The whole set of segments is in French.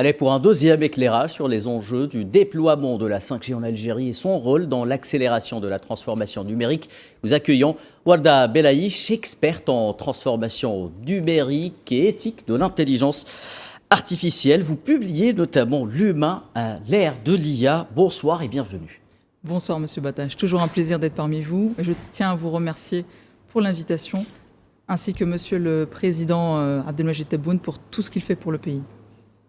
Allez, pour un deuxième éclairage sur les enjeux du déploiement de la 5G en Algérie et son rôle dans l'accélération de la transformation numérique, nous accueillons Warda Belaïch, experte en transformation numérique et éthique de l'intelligence artificielle. Vous publiez notamment L'humain à l'ère de l'IA. Bonsoir et bienvenue. Bonsoir Monsieur Batache, toujours un plaisir d'être parmi vous. Je tiens à vous remercier pour l'invitation, ainsi que Monsieur le Président Abdelmajid Tebboune pour tout ce qu'il fait pour le pays.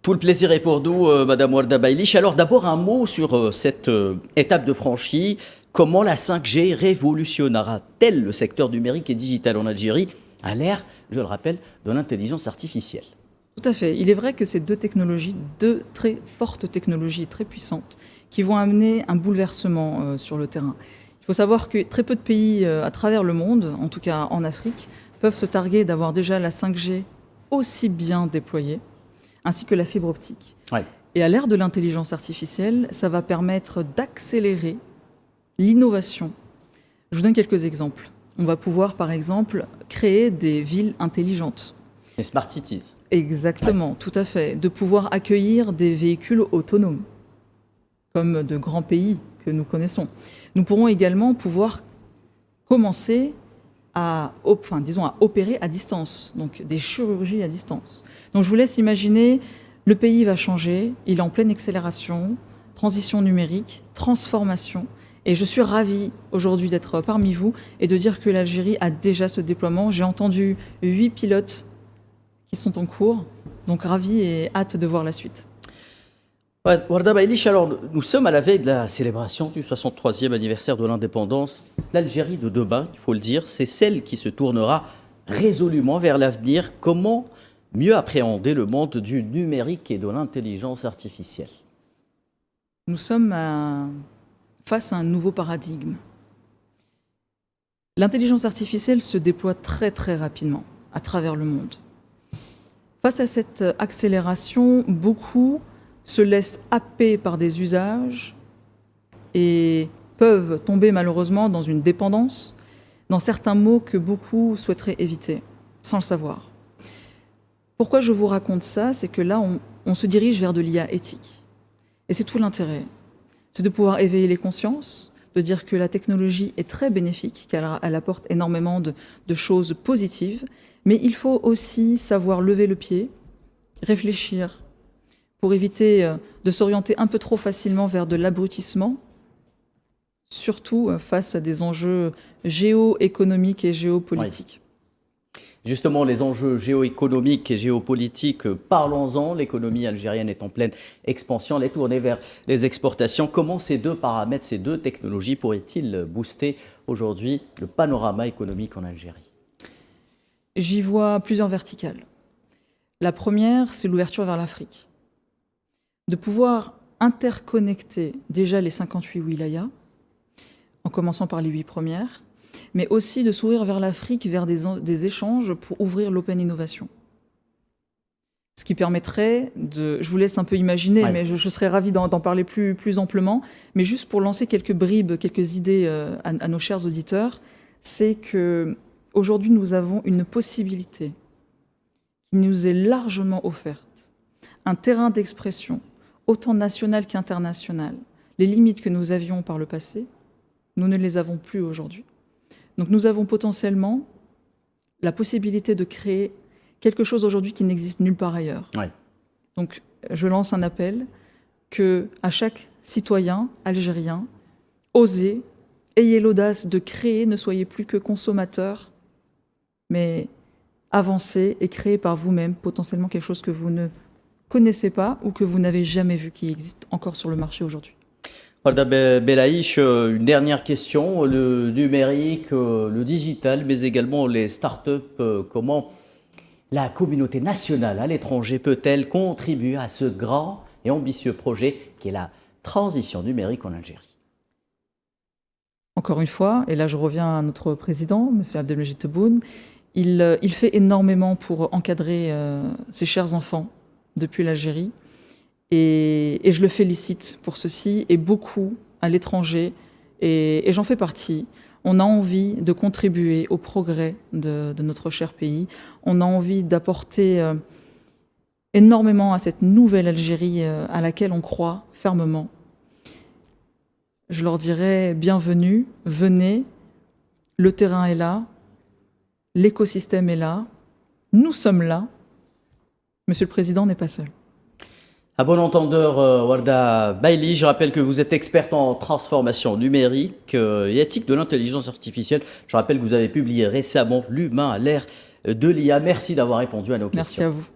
Tout le plaisir est pour nous, Madame Warda Belaïch. Alors d'abord un mot sur cette étape de franchie. Comment la 5G révolutionnera-t-elle le secteur numérique et digital en Algérie à l'ère, je le rappelle, de l'intelligence artificielle? Tout à fait. Il est vrai que ces deux technologies, deux très fortes technologies, très puissantes, qui vont amener un bouleversement sur le terrain. Il faut savoir que très peu de pays à travers le monde, en tout cas en Afrique, peuvent se targuer d'avoir déjà la 5G aussi bien déployée, ainsi que la fibre optique. Ouais. Et à l'ère de l'intelligence artificielle, ça va permettre d'accélérer l'innovation. Je vous donne quelques exemples. On va pouvoir, par exemple, créer des villes intelligentes. Les smart cities. Exactement, tout à fait. De pouvoir accueillir des véhicules autonomes, comme de grands pays que nous connaissons. Nous pourrons également pouvoir commencer à opérer à distance, donc des chirurgies à distance. Donc je vous laisse imaginer, le pays va changer, il est en pleine accélération, transition numérique, transformation. Et je suis ravie aujourd'hui d'être parmi vous et de dire que l'Algérie a déjà ce déploiement. J'ai entendu 8 pilotes qui sont en cours, donc ravie et hâte de voir la suite. Warda Belaïch, alors nous sommes à la veille de la célébration du 63e anniversaire de l'indépendance. L'Algérie de demain, il faut le dire, c'est celle qui se tournera résolument vers l'avenir. Comment mieux appréhender le monde du numérique et de l'intelligence artificielle? Nous sommes face à un nouveau paradigme. L'intelligence artificielle se déploie très très rapidement à travers le monde. Face à cette accélération, beaucoup se laissent happer par des usages et peuvent tomber malheureusement dans une dépendance, dans certains mots que beaucoup souhaiteraient éviter, sans le savoir. Pourquoi je vous raconte ça? C'est que là, on se dirige vers de l'IA éthique. Et c'est tout l'intérêt. C'est de pouvoir éveiller les consciences, de dire que la technologie est très bénéfique, qu'elle apporte énormément de choses positives, mais il faut aussi savoir lever le pied, réfléchir, pour éviter de s'orienter un peu trop facilement vers de l'abrutissement, surtout face à des enjeux géoéconomiques et géopolitiques. Ouais. Justement, les enjeux géoéconomiques et géopolitiques, parlons-en. L'économie algérienne est en pleine expansion, elle est tournée vers les exportations. Comment ces deux paramètres, ces deux technologies pourraient-ils booster aujourd'hui le panorama économique en Algérie? J'y vois plusieurs verticales. La première, c'est l'ouverture vers l'Afrique. De pouvoir interconnecter déjà les 58 wilayas, en commençant par les 8 premières, mais aussi de s'ouvrir vers l'Afrique, vers des échanges pour ouvrir l'open innovation. Ce qui permettrait de... Je vous laisse un peu imaginer, ouais, mais je serais ravie d'en parler plus amplement, mais juste pour lancer quelques bribes, quelques idées à nos chers auditeurs, c'est qu'aujourd'hui nous avons une possibilité qui nous est largement offerte, un terrain d'expression, autant national qu'international. Les limites que nous avions par le passé, nous ne les avons plus aujourd'hui. Donc nous avons potentiellement la possibilité de créer quelque chose aujourd'hui qui n'existe nulle part ailleurs. Ouais. Donc je lance un appel à chaque citoyen algérien, osez, ayez l'audace de créer, ne soyez plus que consommateurs, mais avancez et créez par vous-même potentiellement quelque chose que vous ne connaissez pas ou que vous n'avez jamais vu qui existe encore sur le marché aujourd'hui. Warda Belaïch, une dernière question. Le numérique, le digital, mais également les startups, comment la communauté nationale à l'étranger peut-elle contribuer à ce grand et ambitieux projet qui est la transition numérique en Algérie? Encore une fois, et là je reviens à notre président, M. Abdelmajid Tebboune, il fait énormément pour encadrer ses chers enfants depuis l'Algérie. Et je le félicite pour ceci, et beaucoup à l'étranger, et j'en fais partie. On a envie de contribuer au progrès de notre cher pays. On a envie d'apporter énormément à cette nouvelle Algérie à laquelle on croit fermement. Je leur dirais bienvenue, venez, le terrain est là, l'écosystème est là, nous sommes là. Monsieur le Président n'est pas seul. À bon entendeur, Warda Belaïch, je rappelle que vous êtes experte en transformation numérique et éthique de l'intelligence artificielle. Je rappelle que vous avez publié récemment L'humain à l'ère de l'IA. Merci d'avoir répondu à nos questions. Merci à vous.